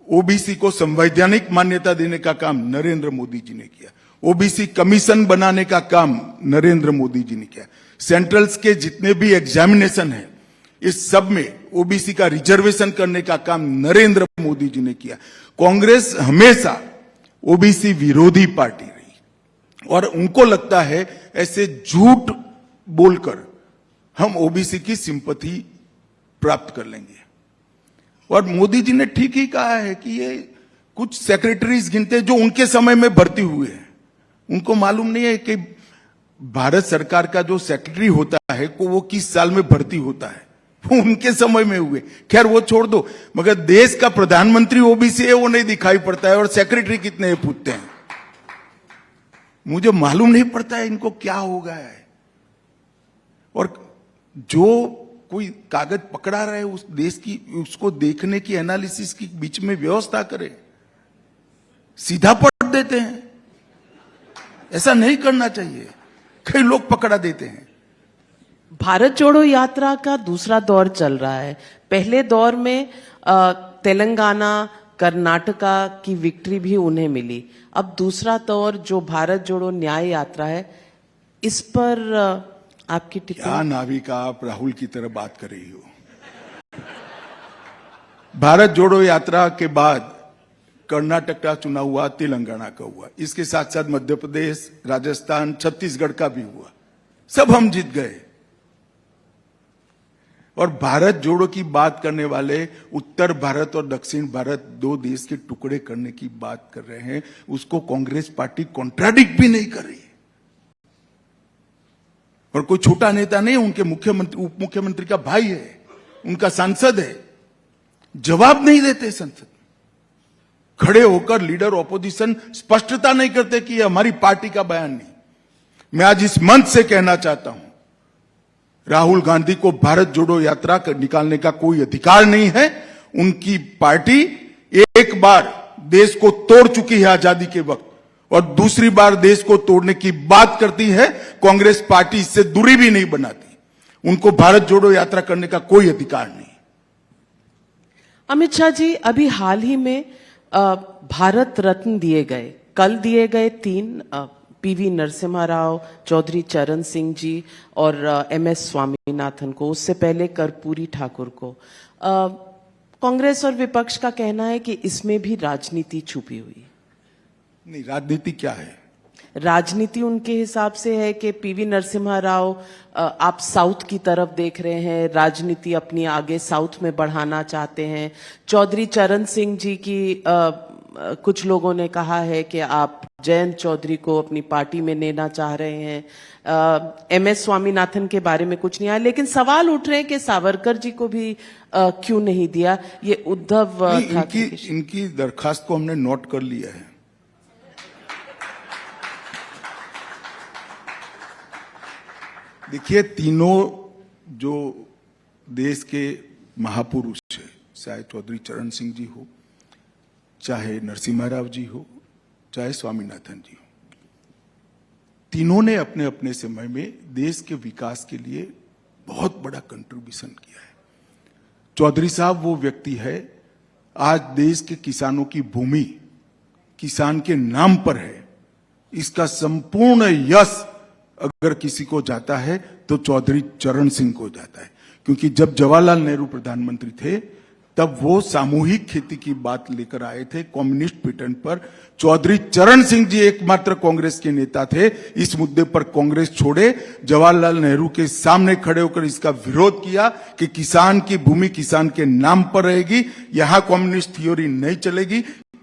ओबीसी को संवैधानिक मान्यता देने का काम नरेंद्र मोदी जी ने किया। ओबीसी कमीशन बनाने का काम नरेंद्र मोदी जी ने किया। सेंट्रल्स के जितने भी एग्जामिनेशन है, इस सब में ओबीसी का रिजर्वेशन करने का काम नरेंद्र मोदी जी ने किया। कांग्रेस हमेशा ओबीसी विरोधी पार्टी रही और उनको लगता है ऐसे झूठ बोलकर हम ओबीसी की सिंपैथी प्राप्त कर लेंगे। और मोदी जी ने ठीक ही कहा है कि ये कुछ सेक्रेटरीज गिनते जो उनके समय में भर्ती हुए हैं। उनको मालूम नहीं है कि भारत सरकार का जो सेक्रेटरी होता है वो किस साल में भर्ती होता है, वो उनके समय में हुए। खैर वो छोड़ दो, मगर देश का प्रधानमंत्री ओबीसी है वो नहीं दिखाई पड़ता है, और सेक्रेटरी कितने हैं पूछते हैं। मुझे मालूम नहीं पड़ता है इनको क्या हो गया है। और जो कोई कागज पकड़ा रहे उस देश की, उसको देखने की, एनालिसिस की बीच में व्यवस्था करे। सीधा पढ़ देते हैं, ऐसा नहीं करना चाहिए। कई लोग पकड़ा देते हैं। भारत जोड़ो यात्रा का दूसरा दौर चल रहा है। पहले दौर में तेलंगाना, कर्नाटका की विक्ट्री भी उन्हें मिली। अब दूसरा दौर जो भारत जोड़ो न्याय यात्रा है, इस पर आपकी टिप्पणी? क्या नाविका आप राहुल की तरह बात कर रही हो? भारत जोड़ो यात्रा के बाद कर्नाटक का चुनाव हुआ, तेलंगाना का हुआ, इसके साथ साथ मध्य प्रदेश, राजस्थान, छत्तीसगढ़ का भी हुआ। सब हम जीत गए। और भारत जोड़ो की बात करने वाले उत्तर भारत और दक्षिण भारत, दो देश के टुकड़े करने की बात कर रहे हैं, उसको कांग्रेस पार्टी कॉन्ट्राडिक्ट भी नहीं कर रही है। और कोई छोटा नेता नहीं, उनके मुख्यमंत्री, उप मुख्यमंत्री का भाई है, उनका सांसद है, जवाब नहीं देते संसद। खड़े होकर लीडर ऑपोजिशन स्पष्टता नहीं करते कि यह हमारी पार्टी का बयान नहीं। मैं आज इस मंच से कहना चाहता हूं, राहुल गांधी को भारत जोड़ो यात्रा निकालने का कोई अधिकार नहीं है। उनकी पार्टी एक बार देश को तोड़ चुकी है आजादी के वक्त, और दूसरी बार देश को तोड़ने की बात करती है। कांग्रेस पार्टी इससे दूरी भी नहीं बनाती। उनको भारत जोड़ो यात्रा करने का कोई अधिकार नहीं। अमित शाह जी, अभी हाल ही में भारत रत्न दिए गए, कल दिए गए 3, पीवी नरसिम्हा राव, चौधरी चरण सिंह जी और एमएस स्वामीनाथन को, उससे पहले कर्पूरी ठाकुर को। कांग्रेस और विपक्ष का कहना है कि इसमें भी राजनीति छुपी हुई है। नहीं, राजनीति क्या है? राजनीति उनके हिसाब से है कि पीवी नरसिम्हा राव, आप साउथ की तरफ देख रहे हैं, राजनीति अपनी आगे साउथ में बढ़ाना चाहते हैं। चौधरी चरण सिंह जी की कुछ लोगों ने कहा है कि आप जयंत चौधरी को अपनी पार्टी में लेना चाह रहे हैं। एमएस स्वामीनाथन के बारे में कुछ नहीं आया, लेकिन सवाल उठ रहे हैं कि सावरकर जी को भी क्यों नहीं दिया। ये उद्धव ठाकरे इनकी दरखास्त को हमने नोट कर लिया है। देखिए, तीनों जो देश के महापुरुष है, चाहे चौधरी चरण सिंह जी हो, चाहे नरसिम्हा राव जी हो, चाहे स्वामीनाथन जी हो, तीनों ने अपने अपने समय में देश के विकास के लिए बहुत बड़ा कंट्रीब्यूशन किया है। चौधरी साहब वो व्यक्ति है, आज देश के किसानों की भूमि किसान के नाम पर है। इसका संपूर्ण यश अगर किसी को जाता है तो चौधरी चरण सिंह को जाता है, क्योंकि जब जवाहरलाल नेहरू प्रधानमंत्री थे तब वो सामूहिक खेती की बात लेकर आए थे कम्युनिस्ट पैटर्न पर। चौधरी चरण सिंह जी एकमात्र कांग्रेस के नेता थे। इस मुद्दे पर कांग्रेस छोड़े, जवाहरलाल नेहरू के सामने खड़े होकर इसका विरोध किया कि किसान की भूमि किसान के नाम पर रहेगी, यहां कम्युनिस्ट थ्योरी नहीं चलेगी,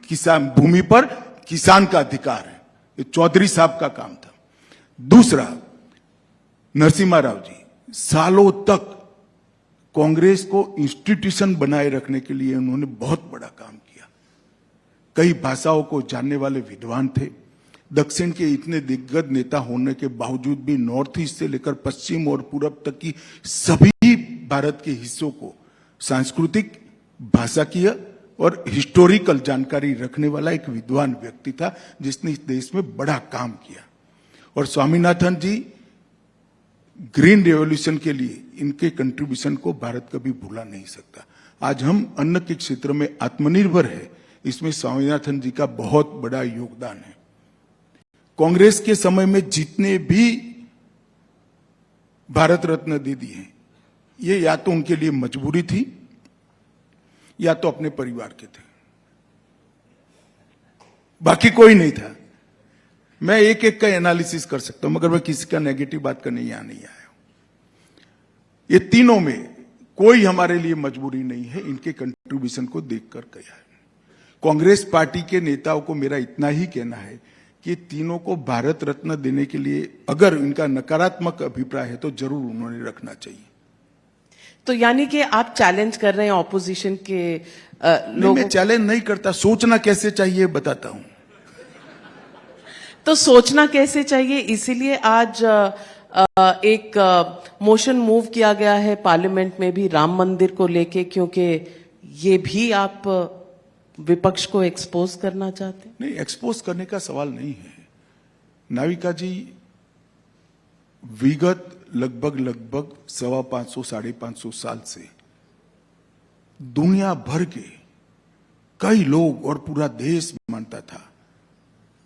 किसान भूमि पर किसान का अधिकार है। ये चौधरी साहब का काम था। दूसरा, नरसिम्हा राव जी सालों तक कांग्रेस को इंस्टीट्यूशन बनाए रखने के लिए उन्होंने बहुत बड़ा काम किया। कई भाषाओं को जानने वाले विद्वान थे। दक्षिण के इतने दिग्गज नेता होने के बावजूद भी नॉर्थ ईस्ट से लेकर पश्चिम और पूरब तक की सभी भारत के हिस्सों को सांस्कृतिक, भाषाकीय और हिस्टोरिकल जानकारी रखने वाला एक विद्वान व्यक्ति था, जिसने इस देश में बड़ा काम किया। और स्वामीनाथन जी ग्रीन रेवोल्यूशन के लिए इनके कंट्रीब्यूशन को भारत कभी भूला नहीं सकता। आज हम अन्न के क्षेत्र में आत्मनिर्भर है, इसमें स्वामीनाथन जी का बहुत बड़ा योगदान है। कांग्रेस के समय में जितने भी भारत रत्न दे दिए हैं, ये या तो उनके लिए मजबूरी थी या तो अपने परिवार के थे, बाकी कोई नहीं था। मैं एक एक का एनालिसिस कर सकता हूं, मगर मैं किसी का नेगेटिव बात करने यहां नहीं आया हूं। ये तीनों में कोई हमारे लिए मजबूरी नहीं है, इनके कंट्रीब्यूशन को देखकर कहा है। कांग्रेस पार्टी के नेताओं को मेरा इतना ही कहना है कि तीनों को भारत रत्न देने के लिए अगर इनका नकारात्मक अभिप्राय है तो जरूर उन्होंने रखना चाहिए। तो यानी कि आप चैलेंज कर रहे हैं ऑपोजिशन के लोगों? मैं चैलेंज नहीं करता, सोचना कैसे चाहिए बताता हूं। तो सोचना कैसे चाहिए, इसीलिए आज एक मोशन मूव किया गया है पार्लियामेंट में भी राम मंदिर को लेके, क्योंकि ये भी आप विपक्ष को एक्सपोज करना चाहते हैं। नहीं, एक्सपोज करने का सवाल नहीं है। नाविका जी, विगत लगभग 550-550 साल से दुनिया भर के कई लोग और पूरा देश मानता था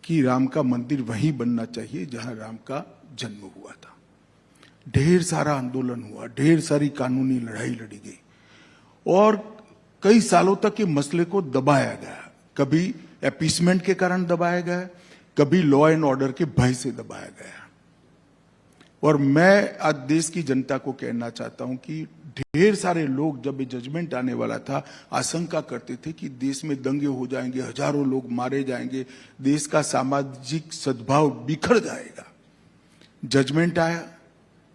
कि राम का मंदिर वहीं बनना चाहिए जहां राम का जन्म हुआ था। ढेर सारा आंदोलन हुआ, ढेर सारी कानूनी लड़ाई लड़ी गई और कई सालों तक ये मसले को दबाया गया। कभी अपीसमेंट के कारण दबाया गया, कभी लॉ एंड ऑर्डर के भय से दबाया गया। और मैं आज देश की जनता को कहना चाहता हूं कि ढेर सारे लोग जब ये जजमेंट आने वाला था आशंका करते थे कि देश में दंगे हो जाएंगे, हजारों लोग मारे जाएंगे, देश का सामाजिक सद्भाव बिखर जाएगा। जजमेंट आया,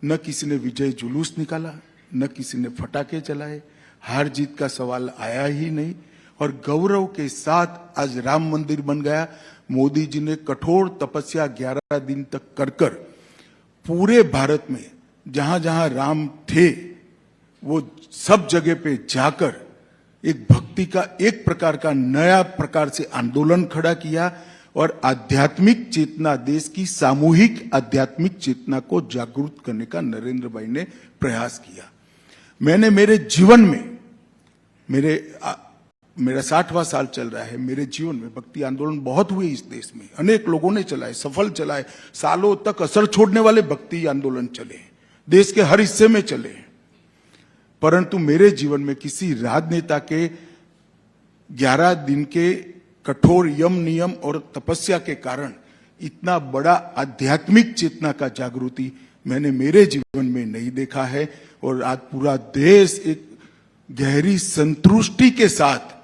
न किसी ने विजय जुलूस निकाला, न किसी ने फटाके चलाए, हार जीत का सवाल आया ही नहीं और गौरव के साथ आज राम मंदिर बन गया। मोदी जी ने कठोर तपस्या 11 दिन तक कर पूरे भारत में जहां जहां राम थे वो सब जगह पे जाकर एक भक्ति का एक प्रकार का नया प्रकार से आंदोलन खड़ा किया और आध्यात्मिक चेतना, देश की सामूहिक आध्यात्मिक चेतना को जागरूक करने का नरेंद्र भाई ने प्रयास किया। मैंने मेरे जीवन में मेरा 60वां साल चल रहा है, मेरे जीवन में भक्ति आंदोलन बहुत हुए इस देश में, अनेक लोगों ने चलाए, सफल चलाए, सालों तक असर छोड़ने वाले भक्ति आंदोलन चले, देश के हर हिस्से में चले। परंतु मेरे जीवन में किसी राजनेता के 11 दिन के कठोर यम नियम और तपस्या के कारण इतना बड़ा आध्यात्मिक चेतना का जागृति मैंने मेरे जीवन में नहीं देखा है। और आज पूरा देश एक गहरी संतुष्टि के साथ,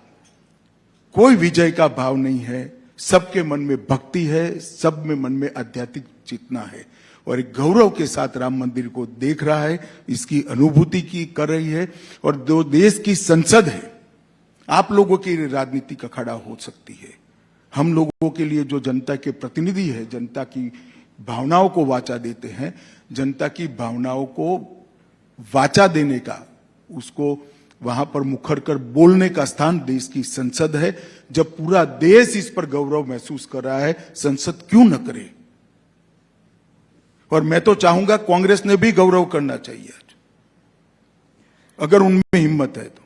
कोई विजय का भाव नहीं है, सबके मन में भक्ति है, सब में मन में आध्यात्मिक चेतना है और एक गौरव के साथ राम मंदिर को देख रहा है, इसकी अनुभूति की कर रही है। और जो देश की संसद है, आप लोगों की राजनीति का अखाड़ा हो सकती है, हम लोगों के लिए जो जनता के प्रतिनिधि है, जनता की भावनाओं को वाचा देते हैं, जनता की भावनाओं को वाचा देने का, उसको वहां पर मुखर कर बोलने का स्थान देश की संसद है। जब पूरा देश इस पर गौरव महसूस कर रहा है, संसद क्यों न करे। और मैं तो चाहूंगा कांग्रेस ने भी गौरव करना चाहिए आज, अगर उनमें हिम्मत है तो।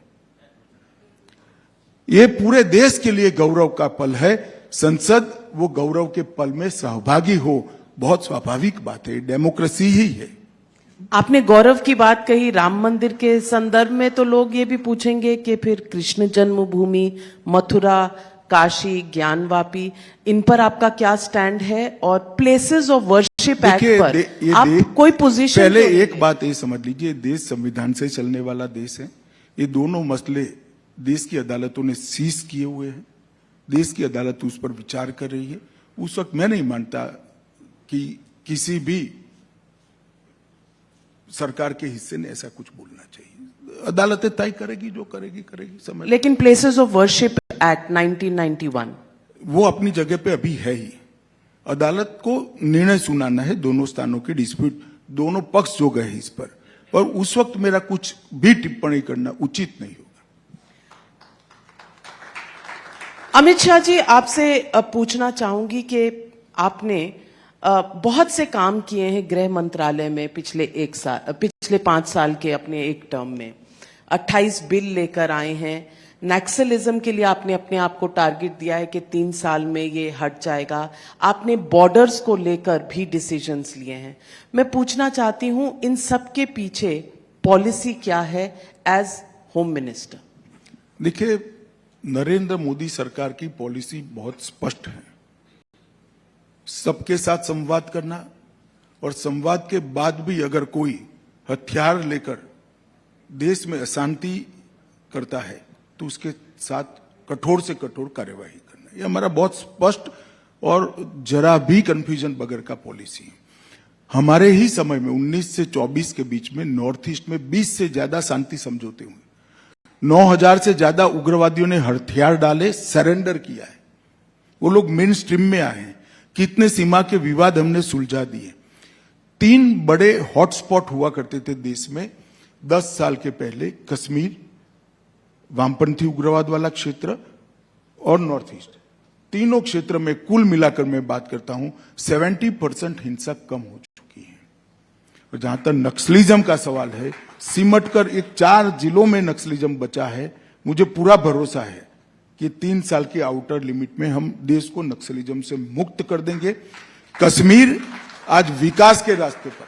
ये पूरे देश के लिए गौरव का पल है। संसद वो गौरव के पल में सहभागी हो, बहुत स्वाभाविक बात है, डेमोक्रेसी ही है। आपने गौरव की बात कही, राम मंदिर के संदर्भ में तो लोग ये भी पूछेंगे कि फिर कृष्ण जन्मभूमि, मथुरा, काशी, ज्ञानवापी, इन पर आपका क्या स्टैंड है? और प्लेसेस ऑफ वर्शिप एक्ट पर आप कोई पोजीशन? पहले एक बात ये समझ लीजिए, देश संविधान से चलने वाला देश है। ये दोनों मसले देश की अदालतों ने सीज किए हुए हैं, देश की अदालत उस पर विचार कर रही है। उस वक्त मैं नहीं मानता कि किसी भी सरकार के हिस्से ने ऐसा कुछ बोलना चाहिए। अदालतें तय करेगी, जो करेगी करेगी, समय। लेकिन प्लेसेस ऑफ वर्शिप एक्ट 1991 वो अपनी जगह पे अभी है ही। अदालत को निर्णय सुनाना है, दोनों स्थानों के डिस्प्यूट, दोनों पक्ष जो गए इस पर, और उस वक्त मेरा कुछ भी टिप्पणी करना उचित नहीं होगा। अमित शाह जी, आपसे पूछना चाहूंगी कि आपने बहुत से काम किए हैं गृह मंत्रालय में पिछले 5 साल के अपने एक टर्म में। 28 बिल लेकर आए हैं। नक्सलिज्म के लिए आपने अपने आप को टारगेट दिया है कि 3 साल में ये हट जाएगा। आपने बॉर्डर्स को लेकर भी डिसीजंस लिए हैं। मैं पूछना चाहती हूं, इन सब के पीछे पॉलिसी क्या है एज होम मिनिस्टर? देखिए, नरेंद्र मोदी सरकार की पॉलिसी बहुत स्पष्ट है। सबके साथ संवाद करना, और संवाद के बाद भी अगर कोई हथियार लेकर देश में अशांति करता है तो उसके साथ कठोर से कठोर कार्यवाही करना, ये हमारा बहुत स्पष्ट और जरा भी कंफ्यूजन बगैर का पॉलिसी है। हमारे ही समय में 19 से 24 के बीच में नॉर्थ ईस्ट में 20 से ज्यादा शांति समझौते हुए, 9000 से ज्यादा उग्रवादियों ने हथियार डाले, सरेंडर किया है, वो लोग मेन स्ट्रीम में आए हैं। कितने सीमा के विवाद हमने सुलझा दिए। 3 बड़े हॉटस्पॉट हुआ करते थे देश में 10 साल के पहले, कश्मीर, वामपंथी उग्रवाद वाला क्षेत्र और नॉर्थ ईस्ट। तीनों क्षेत्र में कुल मिलाकर मैं बात करता हूं 70% हिंसा कम हो चुकी है। और जहां तक नक्सलिज्म का सवाल है, सिमटकर एक 4 जिलों में नक्सलिज्म बचा है। मुझे पूरा भरोसा है कि 3 साल की आउटर लिमिट में हम देश को नक्सलिज्म से मुक्त कर देंगे। कश्मीर आज विकास के रास्ते पर।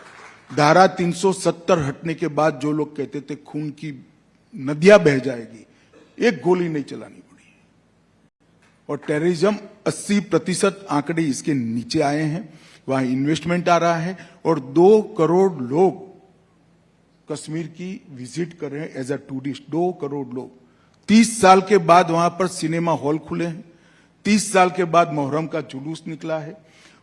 धारा 370 हटने के बाद जो लोग कहते थे खून की नदियां बह जाएगी, एक गोली नहीं चलानी पड़ी। और टेररिज्म 80% आंकड़े इसके नीचे आए हैं। वहां इन्वेस्टमेंट आ रहा है और 2 करोड़ लोग कश्मीर की विजिट कर रहे हैं एज अ टूरिस्ट। 2 करोड़ लोग। 30 साल के बाद वहां पर सिनेमा हॉल खुले हैं। 30 साल के बाद मुहर्रम का जुलूस निकला है।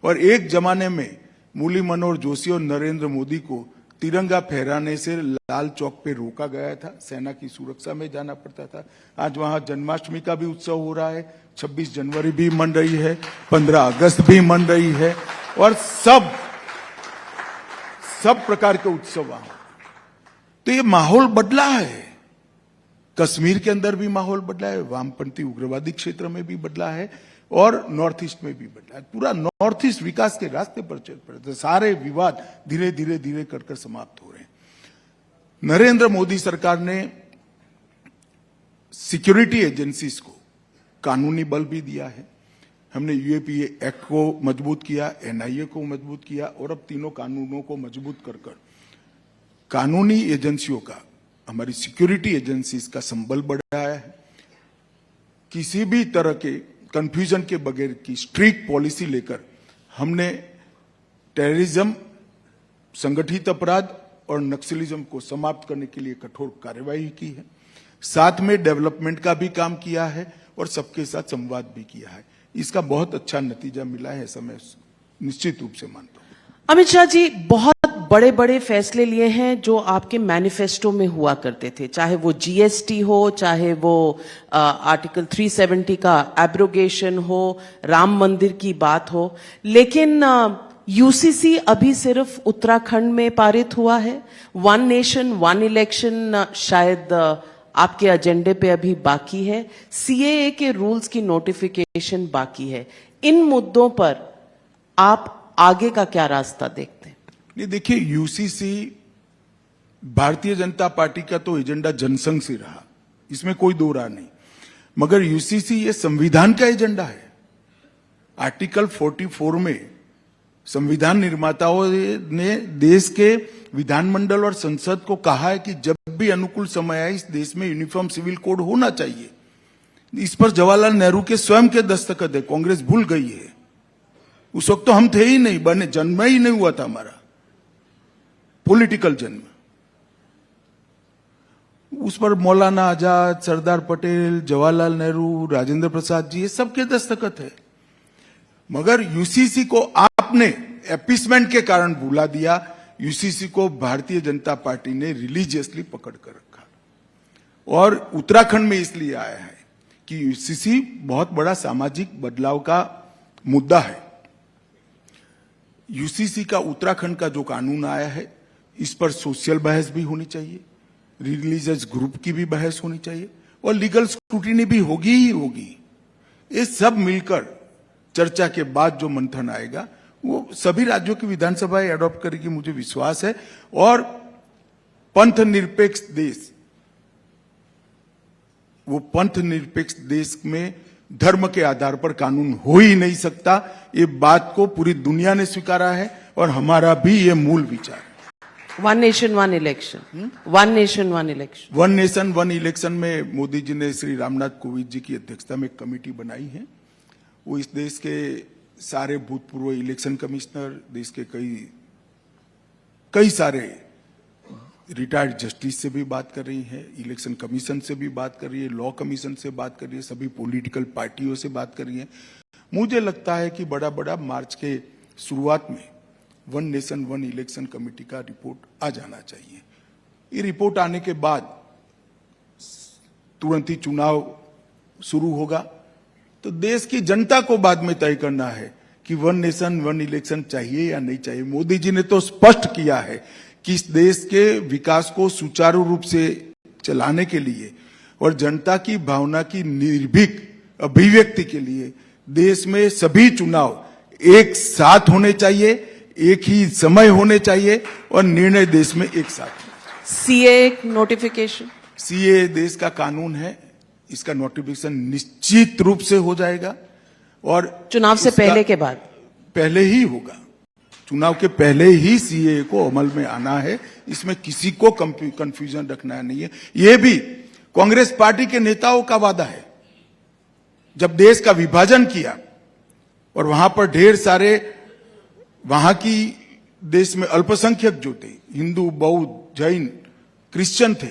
और एक जमाने में मुरली मनोहर जोशी और नरेंद्र मोदी को तिरंगा फहराने से लाल चौक पे रोका गया था, सेना की सुरक्षा में जाना पड़ता था। आज वहां जन्माष्टमी का भी उत्सव हो रहा है, 26 जनवरी भी मन रही है, 15 अगस्त भी मन रही है, और सब प्रकार के उत्सव वहां। तो ये माहौल बदला है। कश्मीर के अंदर भी माहौल बदला है, वामपंथी उग्रवादी क्षेत्र में भी बदला है, और नॉर्थ ईस्ट में भी बदला है। पूरा नॉर्थ ईस्ट विकास के रास्ते पर चल पड़े। सारे विवाद धीरे धीरे धीरे कर समाप्त हो रहे हैं। नरेंद्र मोदी सरकार ने सिक्योरिटी एजेंसीज को कानूनी बल भी दिया है। हमने यूएपीए एक्ट को मजबूत किया, एनआईए को मजबूत किया, और अब तीनों कानूनों को मजबूत कर कानूनी एजेंसियों का, हमारी सिक्योरिटी एजेंसीज का संबल बढ़ाया है। किसी भी तरह के कंफ्यूजन के बगैर की स्ट्रिक्ट पॉलिसी लेकर हमने टेररिज्म, संगठित अपराध और नक्सलिज्म को समाप्त करने के लिए कठोर कार्यवाही की है। साथ में डेवलपमेंट का भी काम किया है और सबके साथ संवाद भी किया है। इसका बहुत अच्छा नतीजा मिला है, ऐसा मैं निश्चित रूप से मानता हूं। अमित शाह जी, बहुत बड़े बड़े फैसले लिए हैं जो आपके मैनिफेस्टो में हुआ करते थे, चाहे वो जीएसटी हो, चाहे वो आर्टिकल 370 का एब्रोगेशन हो, राम मंदिर की बात हो, लेकिन यूसीसी अभी सिर्फ उत्तराखंड में पारित हुआ है। वन नेशन वन इलेक्शन शायद आपके एजेंडे पे अभी बाकी है। सीएए के रूल्स की नोटिफिकेशन बाकी है। इन मुद्दों पर आप आगे का क्या रास्ता देखते हैं? ये देखिए, यूसीसी भारतीय जनता पार्टी का तो एजेंडा जनसंघ से रहा, इसमें कोई दो राय नहीं, मगर यूसीसी ये संविधान का एजेंडा है। आर्टिकल 44 में संविधान निर्माताओं ने देश के विधानमंडल और संसद को कहा है कि जब भी अनुकूल समय आए इस देश में यूनिफॉर्म सिविल कोड होना चाहिए। इस पर जवाहरलाल नेहरू के स्वयं के दस्तखत है, कांग्रेस भूल गई है। उस वक्त तो हम थे ही नहीं, बने जन्म ही नहीं हुआ था हमारा पॉलिटिकल जन्म। उस पर मौलाना आजाद, सरदार पटेल, जवाहरलाल नेहरू, राजेंद्र प्रसाद जी, ये सबके दस्तखत है। मगर यूसीसी को आपने एपिसमेंट के कारण भुला दिया। यूसीसी को भारतीय जनता पार्टी ने रिलीजियसली पकड़ कर रखा और उत्तराखंड में इसलिए आया है कि यूसीसी बहुत बड़ा सामाजिक बदलाव का मुद्दा है। यूसीसी का उत्तराखंड का जो कानून आया है, इस पर सोशल बहस भी होनी चाहिए, रिलीजियस ग्रुप की भी बहस होनी चाहिए और लीगल स्क्रूटिनी भी होगी ही होगी। ये सब मिलकर चर्चा के बाद जो मंथन आएगा वो सभी राज्यों की विधानसभाएं एडॉप्ट करेगी, मुझे विश्वास है। और पंथ निरपेक्ष देश, वो पंथ निरपेक्ष देश में धर्म के आधार पर कानून हो ही नहीं सकता। ये बात को पूरी दुनिया ने स्वीकारा है और हमारा भी ये मूल विचार है। One nation one election, one nation one election. One nation one election में मोदी जी ने श्री रामनाथ कोविंद जी की अध्यक्षता में एक कमेटी बनाई है। वो इस देश के सारे भूतपूर्व इलेक्शन कमिश्नर, देश के कई सारे रिटायर्ड जस्टिस से भी बात कर रही है, इलेक्शन कमीशन से भी बात कर रही है, लॉ कमीशन से बात कर रही है, सभी पॉलिटिकल पार्टियों से बात कर रही है। मुझे लगता है कि बड़ा मार्च के शुरुआत में one nation one election committee का रिपोर्ट आ जाना चाहिए। ये रिपोर्ट आने के बाद तुरंत ही चुनाव शुरू होगा, तो देश की जनता को बाद में तय करना है कि वन नेशन वन इलेक्शन चाहिए या नहीं चाहिए। मोदी जी ने तो स्पष्ट किया है कि इस देश के विकास को सुचारू रूप से चलाने के लिए और जनता की भावना की निर्भीक अभिव्यक्ति के लिए देश में सभी चुनाव एक साथ होने चाहिए, एक ही समय होने चाहिए और निर्णय देश में एक साथ। सीए नोटिफिकेशन, सीए देश का कानून है, इसका नोटिफिकेशन निश्चित रूप से हो जाएगा और चुनाव से पहले के बाद पहले ही होगा। चुनाव के पहले ही सीए को अमल में आना है, इसमें किसी को कंफ्यूजन रखना नहीं है। यह भी कांग्रेस पार्टी के नेताओं का वादा है। जब देश का विभाजन किया और वहां पर ढेर सारे वहां की देश में अल्पसंख्यक जो थे, हिंदू, बौद्ध, जैन, क्रिश्चियन थे,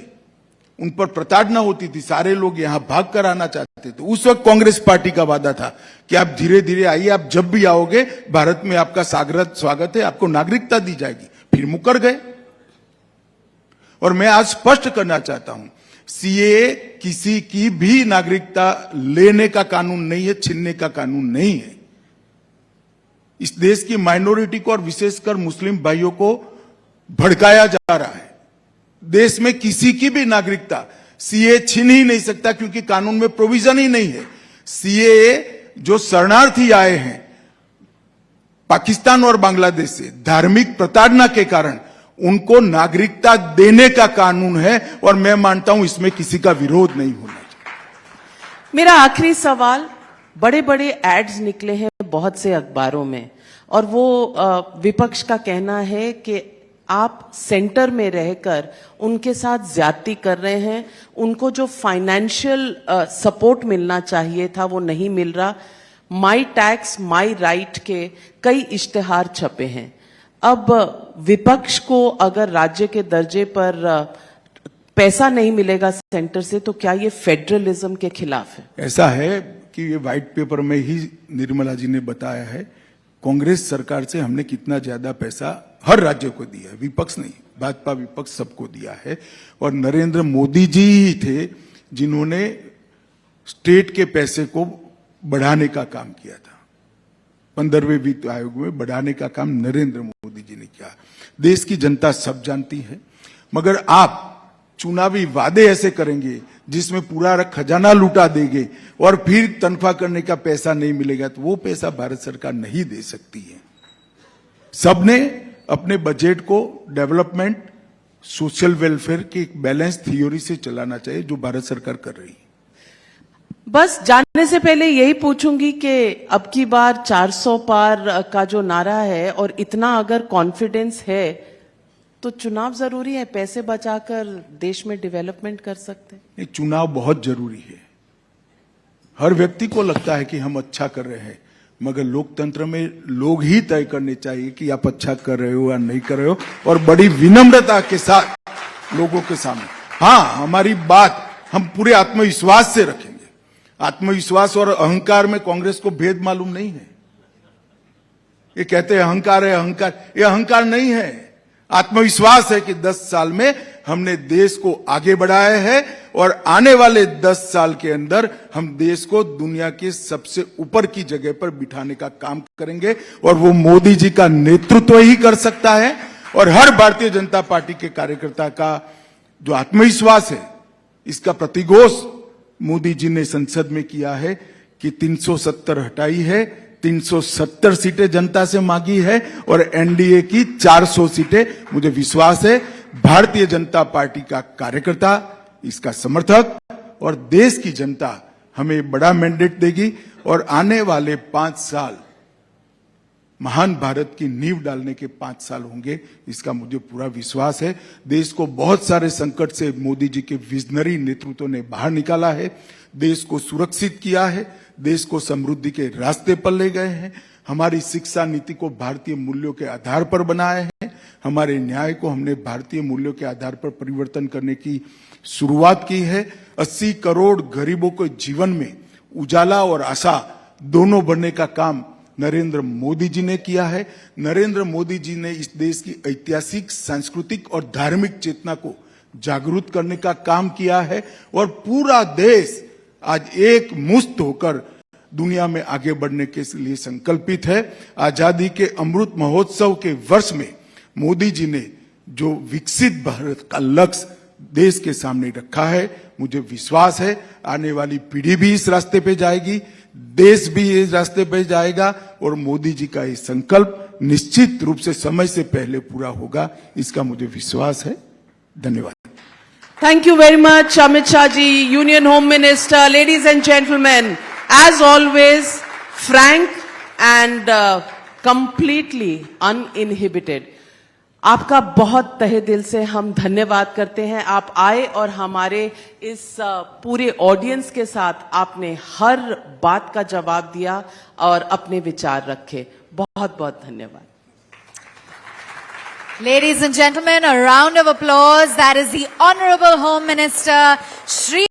उन पर प्रताड़ना होती थी, सारे लोग यहां भाग कर आना चाहते थे। उस वक्त कांग्रेस पार्टी का वादा था कि आप धीरे धीरे आइए, आप जब भी आओगे भारत में आपका स्वागत है, आपको नागरिकता दी जाएगी। फिर मुकर गए। और मैं आज स्पष्ट करना चाहता हूं, सीए किसी की भी नागरिकता लेने का कानून नहीं है, छीनने का कानून नहीं है। इस देश की माइनॉरिटी को और विशेषकर मुस्लिम भाइयों को भड़काया जा रहा है। देश में किसी की भी नागरिकता सीए छीन ही नहीं सकता, क्योंकि कानून में प्रोविजन ही नहीं है। सीए जो शरणार्थी आए हैं पाकिस्तान और बांग्लादेश से धार्मिक प्रताड़ना के कारण, उनको नागरिकता देने का कानून है और मैं मानता हूं इसमें किसी का विरोध नहीं होना चाहिए। मेरा आखिरी सवाल, बड़े बड़े एड्स निकले हैं बहुत से अखबारों में और वो विपक्ष का कहना है कि आप सेंटर में रहकर उनके साथ ज्यादती कर रहे हैं, उनको जो फाइनेंशियल सपोर्ट मिलना चाहिए था वो नहीं मिल रहा। माई टैक्स माई राइट के कई इश्तेहार छपे हैं। अब विपक्ष को अगर राज्य के दर्जे पर पैसा नहीं मिलेगा सेंटर से, तो क्या ये फेडरलिज्म के खिलाफ है? ऐसा है कि ये व्हाइट पेपर में ही निर्मला जी ने बताया है, कांग्रेस सरकार से हमने कितना ज्यादा पैसा हर राज्य को दिया है, विपक्ष नहीं, भाजपा विपक्ष सबको दिया है। और नरेंद्र मोदी जी ही थे जिन्होंने स्टेट के पैसे को बढ़ाने का काम किया था। 15वें वित्त आयोग में बढ़ाने का काम नरेंद्र मोदी जी ने किया। देश की जनता सब जानती है, मगर आप चुनावी वादे ऐसे करेंगे जिसमें पूरा खजाना लुटा देंगे और फिर तनख्वाह करने का पैसा नहीं मिलेगा, तो वो पैसा भारत सरकार नहीं दे सकती है। सबने अपने बजट को डेवलपमेंट, सोशल वेलफेयर की एक बैलेंस थ्योरी से चलाना चाहिए, जो भारत सरकार कर रही है। बस जाने से पहले यही पूछूंगी कि अब की बार 400 पार का जो नारा है, और इतना अगर कॉन्फिडेंस है, तो चुनाव जरूरी है? पैसे बचाकर देश में डेवलपमेंट कर सकते हैं? ये चुनाव बहुत जरूरी है। हर व्यक्ति को लगता है कि हम अच्छा कर रहे हैं, मगर लोकतंत्र में लोग ही तय करने चाहिए कि आप अच्छा कर रहे हो या नहीं कर रहे हो, और बड़ी विनम्रता के साथ लोगों के सामने। हाँ, हमारी बात हम पूरे आत्मविश्वास से रखेंगे। आत्मविश्वास और अहंकार में कांग्रेस को भेद मालूम नहीं है। ये कहते हैं अहंकार है, अहंकार, ये अहंकार नहीं है। आत्मविश्वास है कि 10 साल में हमने देश को आगे बढ़ाया है, और आने वाले 10 साल के अंदर हम देश को दुनिया के सबसे ऊपर की जगह पर बिठाने का काम करेंगे, और वो मोदी जी का नेतृत्व ही कर सकता है। और हर भारतीय जनता पार्टी के कार्यकर्ता का जो आत्मविश्वास है, इसका प्रतिघोष मोदी जी ने संसद में किया है कि 370 हटाई है, 370 सीटें जनता से मांगी है, और एनडीए की 400 सीटें। मुझे विश्वास है भारतीय जनता पार्टी का कार्यकर्ता, इसका समर्थक और देश की जनता हमें बड़ा मैंडेट देगी, और आने वाले 5 साल महान भारत की नींव डालने के 5 साल होंगे, इसका मुझे पूरा विश्वास है। देश को बहुत सारे संकट से मोदी जी के विजनरी नेतृत्व ने बाहर निकाला है, देश को सुरक्षित किया है, देश को समृद्धि के रास्ते पर ले गए हैं। हमारी शिक्षा नीति को भारतीय मूल्यों के आधार पर बनाए हैं, हमारे न्याय को हमने भारतीय मूल्यों के आधार पर परिवर्तन करने की शुरुआत की है। 80 करोड़ गरीबों के जीवन में उजाला और आशा दोनों बनने का काम नरेंद्र मोदी जी ने किया है। नरेंद्र मोदी जी ने इस देश की ऐतिहासिक, सांस्कृतिक और धार्मिक चेतना को जागरूक करने का काम किया है, और पूरा देश आज एक मुश्त होकर दुनिया में आगे बढ़ने के लिए संकल्पित है। आजादी के अमृत महोत्सव के वर्ष में मोदी जी ने जो विकसित भारत का लक्ष्य देश के सामने रखा है, मुझे विश्वास है आने वाली पीढ़ी भी इस रास्ते पे जाएगी, देश भी इस रास्ते पे जाएगा, और मोदी जी का ये संकल्प निश्चित रूप से समय से पहले पूरा होगा, इसका मुझे विश्वास है। धन्यवाद। Thank you very much, Amit Shah ji, Union Home Minister. Ladies and gentlemen, as always, frank and completely uninhibited. आपका बहुत तहे दिल से हम धन्यवाद करते हैं। आप आए और हमारे इस पूरे ऑडियंस के साथ आपने हर बात का जवाब दिया और अपने विचार रखे। बहुत बहुत धन्यवाद। Ladies and gentlemen, a round of applause. That is the Honorable Home Minister, Shri